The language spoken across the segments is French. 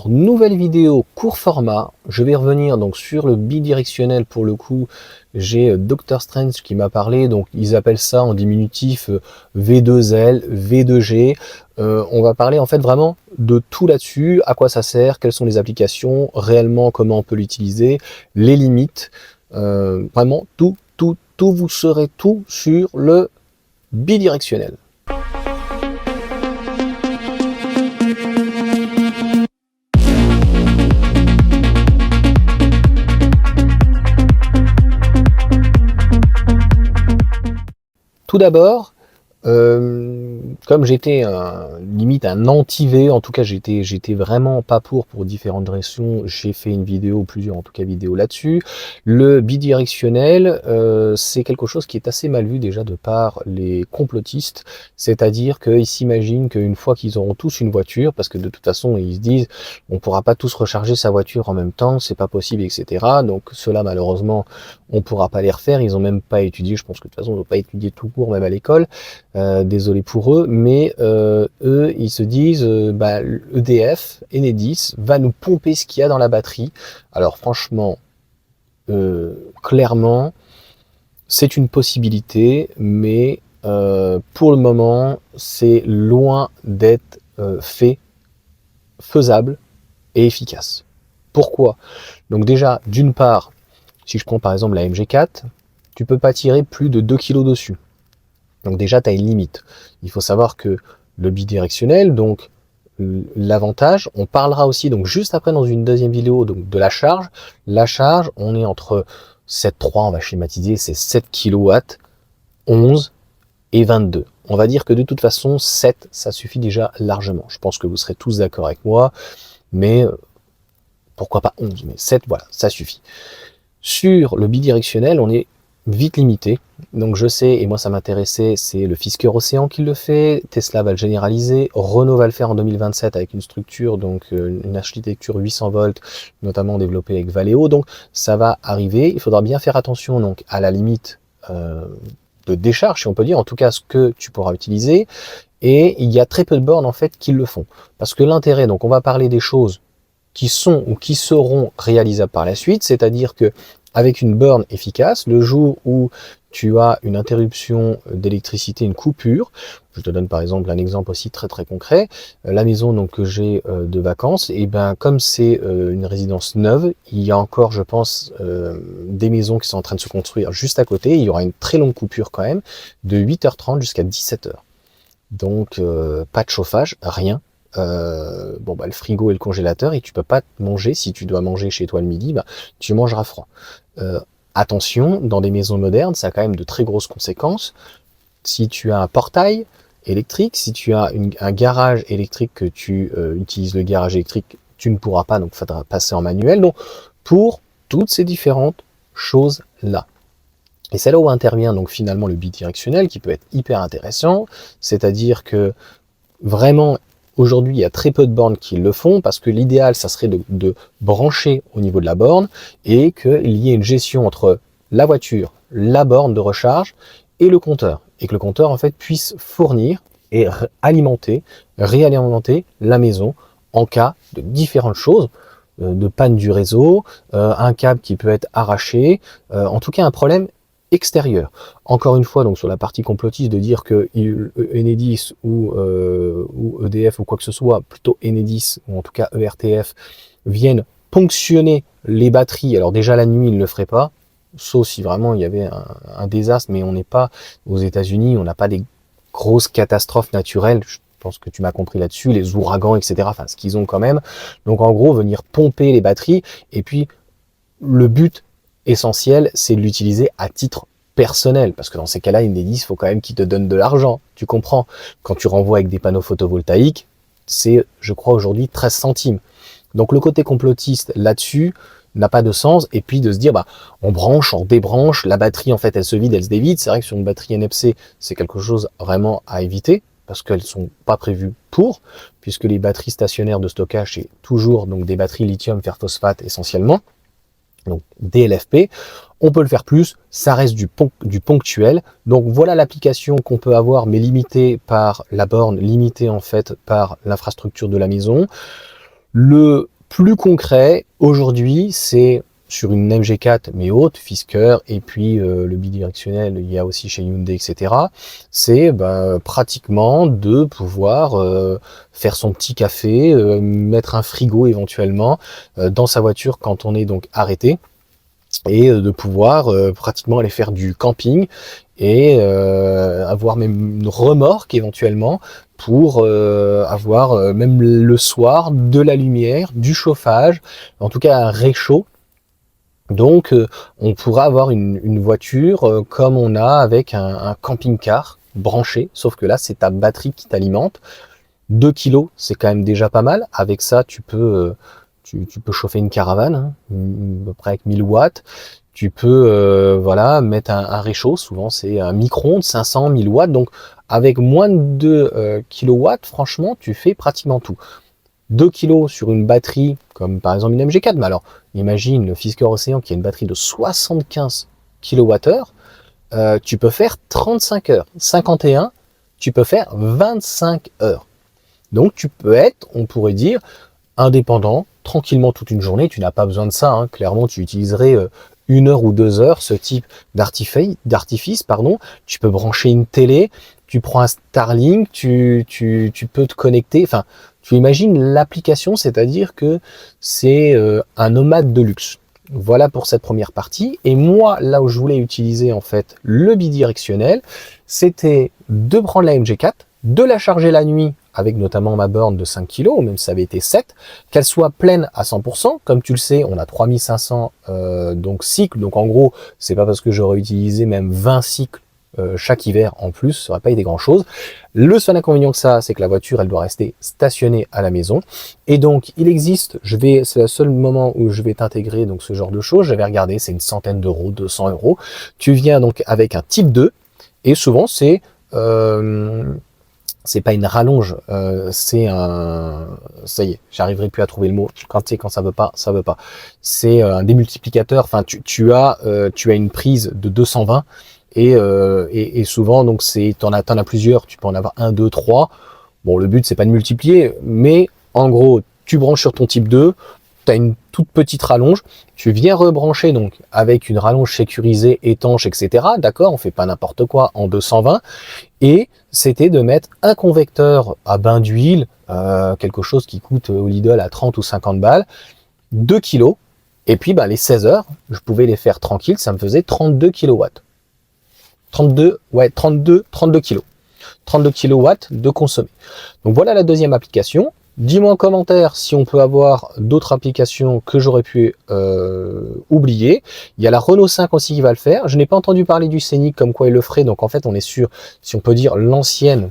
Alors, nouvelle vidéo court format. Je vais revenir donc sur le bidirectionnel pour le coup. J'ai Dr Strange qui m'a parlé, donc ils appellent ça en diminutif V2L, V2G. On va parler en fait vraiment de tout là-dessus, à quoi ça sert, quelles sont les applications, réellement comment on peut l'utiliser, les limites, vraiment tout, vous saurez tout sur le bidirectionnel. Tout d'abord, comme j'étais limite un anti-V, en tout cas j'étais vraiment pas pour différentes raisons, j'ai fait une vidéo, plusieurs en tout cas vidéos là-dessus. Le bidirectionnel, c'est quelque chose qui est assez mal vu déjà de par les complotistes, c'est-à-dire qu'ils s'imaginent qu'une fois qu'ils auront tous une voiture, parce que de toute façon ils se disent on pourra pas tous recharger sa voiture en même temps, c'est pas possible, etc. Donc cela malheureusement on pourra pas les refaire, ils ont même pas étudié, je pense que de toute façon ils n'ont pas étudié tout court même à l'école. Désolé pour eux, mais eux, ils se disent EDF, Enedis, va nous pomper ce qu'il y a dans la batterie. Alors franchement, clairement, c'est une possibilité, mais pour le moment, c'est loin d'être faisable et efficace. Pourquoi? Donc déjà, d'une part, si je prends par exemple la MG4, tu peux pas tirer plus de 2 kg dessus. Donc déjà, tu as une limite. Il faut savoir que le bidirectionnel, donc l'avantage, on parlera aussi donc juste après dans une deuxième vidéo donc de la charge. La charge, on est entre 7,3, on va schématiser, c'est 7 kW, 11 et 22. On va dire que de toute façon, 7, ça suffit déjà largement. Je pense que vous serez tous d'accord avec moi, mais pourquoi pas 11, mais 7, voilà, ça suffit. Sur le bidirectionnel, on est vite limité. Donc je sais, et moi ça m'intéressait, c'est le Fisker Océan qui le fait, Tesla va le généraliser, Renault va le faire en 2027 avec une structure, donc une architecture 800 volts, notamment développée avec Valeo, donc ça va arriver. Il faudra bien faire attention donc à la limite de décharge, si on peut dire, en tout cas ce que tu pourras utiliser, et il y a très peu de bornes en fait qui le font. Parce que l'intérêt, donc on va parler des choses qui sont ou qui seront réalisables par la suite, c'est-à-dire que avec une borne efficace, le jour où tu as une interruption d'électricité, une coupure, je te donne par exemple un exemple aussi très concret, la maison donc que j'ai de vacances, et ben comme c'est une résidence neuve, il y a encore je pense des maisons qui sont en train de se construire juste à côté, il y aura une très longue coupure quand même, de 8h30 jusqu'à 17h. Donc pas de chauffage, rien. Le frigo et le congélateur, et tu peux pas manger. Si tu dois manger chez toi le midi, tu mangeras froid. Attention, dans des maisons modernes, ça a quand même de très grosses conséquences. Si tu as un portail électrique, si tu as un garage électrique, que tu utilises le garage électrique, tu ne pourras pas, donc il faudra passer en manuel. Donc pour toutes ces différentes choses là. Et c'est là où intervient donc finalement le bidirectionnel, qui peut être hyper intéressant, c'est-à-dire que vraiment aujourd'hui, il y a très peu de bornes qui le font, parce que l'idéal, ça serait de brancher au niveau de la borne et qu'il y ait une gestion entre la voiture, la borne de recharge et le compteur. Et que le compteur, en fait, puisse fournir et réalimenter la maison en cas de différentes choses, de panne du réseau, un câble qui peut être arraché, en tout cas un problème extérieur. Encore une fois, donc sur la partie complotiste, de dire que Enedis ou EDF ou quoi que ce soit, plutôt Enedis ou en tout cas ERTF, viennent ponctionner les batteries. Alors déjà la nuit, ils ne le feraient pas, sauf si vraiment il y avait un désastre, mais on n'est pas aux États-Unis, on n'a pas des grosses catastrophes naturelles. Je pense que tu m'as compris là-dessus, les ouragans, etc. Enfin, ce qu'ils ont quand même. Donc en gros, venir pomper les batteries, et puis le but essentiel, c'est de l'utiliser à titre personnel, parce que dans ces cas-là, Enedis, il faut quand même qu'ils te donnent de l'argent, tu comprends. Quand tu renvoies avec des panneaux photovoltaïques, c'est, je crois aujourd'hui, 13 centimes. Donc le côté complotiste là-dessus n'a pas de sens, et puis de se dire, on branche, on débranche, la batterie, en fait, elle se vide, elle se dévide. C'est vrai que sur une batterie NFC, c'est quelque chose vraiment à éviter, parce qu'elles sont pas prévues pour, puisque les batteries stationnaires de stockage, c'est toujours donc des batteries lithium fer phosphate essentiellement, donc DLFP. On peut le faire plus, ça reste du ponctuel. Donc voilà l'application qu'on peut avoir, mais limitée par la borne, limitée en fait par l'infrastructure de la maison. Le plus concret, aujourd'hui, c'est sur une MG4 mais haute, Fisker, et puis le bidirectionnel, il y a aussi chez Hyundai, etc. C'est pratiquement de pouvoir faire son petit café, mettre un frigo éventuellement dans sa voiture quand on est donc arrêté, et de pouvoir pratiquement aller faire du camping et avoir même une remorque éventuellement pour avoir même le soir de la lumière, du chauffage, en tout cas un réchaud. Donc on pourra avoir une voiture comme on a avec un camping-car branché, sauf que là c'est ta batterie qui t'alimente. 2 kilos, c'est quand même déjà pas mal. Avec ça, tu peux chauffer une caravane, hein, à peu près avec 1000 watts. Tu peux voilà, mettre un réchaud, souvent c'est un micro-ondes, 500, 1000 watts. Donc avec moins de 2 kilowatts, franchement, tu fais pratiquement tout. 2 kilos sur une batterie, comme par exemple une MG4, mais alors imagine le Fisker Océan qui a une batterie de 75 kWh, tu peux faire 35 heures. 51, tu peux faire 25 heures. Donc tu peux être, on pourrait dire, indépendant, tranquillement toute une journée. Tu n'as pas besoin de ça, hein. Clairement tu utiliserais 1 heure ou 2 heures ce type d'artifice. Tu peux brancher une télé, tu prends un Starlink, tu peux te connecter, enfin tu imagines l'application, c'est-à-dire que c'est un nomade de luxe. Voilà pour cette première partie. Et moi, là où je voulais utiliser en fait le bidirectionnel, c'était de prendre la MG4, de la charger la nuit avec notamment ma borne de 5 kg, même si ça avait été 7, qu'elle soit pleine à 100%. Comme tu le sais, on a 3500 donc cycles. Donc en gros, c'est pas parce que j'aurais utilisé même 20 cycles chaque hiver en plus, ça n'aurait pas été grand chose. Le seul inconvénient que ça, c'est que la voiture, elle doit rester stationnée à la maison. Et donc, il existe, c'est le seul moment où je vais t'intégrer donc ce genre de choses. J'avais regardé, c'est une centaine d'euros, 200 euros. Tu viens donc avec un type 2, et souvent c'est pas une rallonge, c'est un, ça y est, j'arriverai plus à trouver le mot. Quand ça veut pas, ça veut pas. C'est un démultiplicateur. Enfin, tu as une prise de 220. Et souvent, donc t'en as plusieurs, tu peux en avoir 1, 2, 3. Bon, le but, c'est pas de multiplier, mais en gros, tu branches sur ton type 2, tu as une toute petite rallonge, tu viens rebrancher donc avec une rallonge sécurisée, étanche, etc. D'accord, on fait pas n'importe quoi en 220. Et c'était de mettre un convecteur à bain d'huile, quelque chose qui coûte au Lidl à 30 ou 50 balles, 2 kilos. Et puis, les 16 heures, je pouvais les faire tranquille, ça me faisait 32 kilowatts. 32 kilos. 32 kilowatts de consommé. Donc voilà la deuxième application. Dis-moi en commentaire si on peut avoir d'autres applications que j'aurais pu oublier. Il y a la Renault 5 aussi qui va le faire. Je n'ai pas entendu parler du Scénic comme quoi il le ferait. Donc en fait, on est sur, si on peut dire, l'ancienne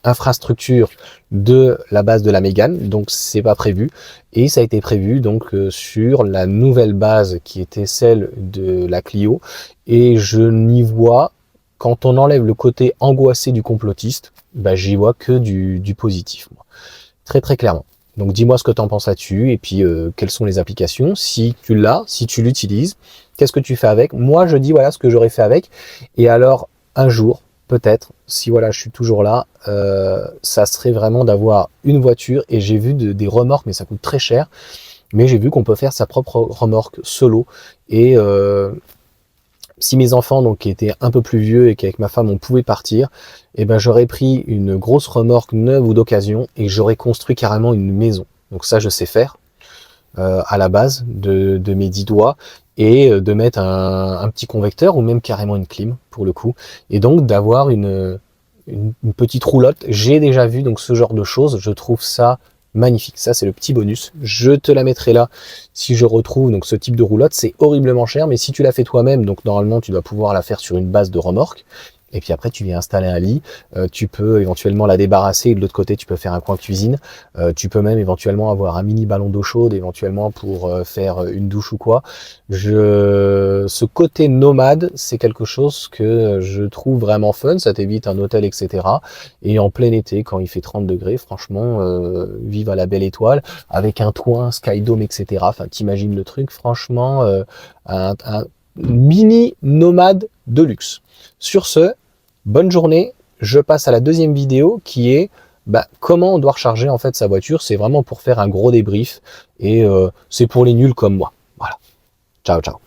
infrastructure de la base de la Mégane. Donc c'est pas prévu. Et ça a été prévu donc sur la nouvelle base qui était celle de la Clio. Et je n'y vois, quand on enlève le côté angoissé du complotiste, j'y vois que du positif, moi. Très très clairement. Donc dis-moi ce que tu en penses là-dessus, et puis quelles sont les applications, si tu l'as, si tu l'utilises, qu'est-ce que tu fais avec. Moi je dis voilà ce que j'aurais fait avec, et alors un jour, peut-être, si voilà je suis toujours là, ça serait vraiment d'avoir une voiture, et j'ai vu des remorques, mais ça coûte très cher, mais j'ai vu qu'on peut faire sa propre remorque solo, et si mes enfants donc qui étaient un peu plus vieux et qu'avec ma femme on pouvait partir, j'aurais pris une grosse remorque neuve ou d'occasion et j'aurais construit carrément une maison. Donc ça je sais faire à la base de mes 10 doigts, et de mettre un petit convecteur ou même carrément une clim pour le coup, et donc d'avoir une petite roulotte. J'ai déjà vu donc ce genre de choses, je trouve ça magnifique. Ça c'est le petit bonus, je te la mettrai là si je retrouve donc ce type de roulotte. C'est horriblement cher, mais si tu la fais toi-même, donc normalement tu dois pouvoir la faire sur une base de remorque, et puis après tu viens installer un lit, tu peux éventuellement la débarrasser, et de l'autre côté tu peux faire un coin cuisine, tu peux même éventuellement avoir un mini ballon d'eau chaude éventuellement pour faire une douche ou quoi. Ce côté nomade, c'est quelque chose que je trouve vraiment fun, ça t'évite un hôtel, etc. Et en plein été, quand il fait 30 degrés, franchement, vive à la belle étoile, avec un toit, un skydome, etc. Enfin, t'imagines le truc, franchement, un mini nomade de luxe. Sur ce, bonne journée, je passe à la deuxième vidéo qui est comment on doit recharger en fait sa voiture. C'est vraiment pour faire un gros débrief et c'est pour les nuls comme moi. Voilà. Ciao, ciao.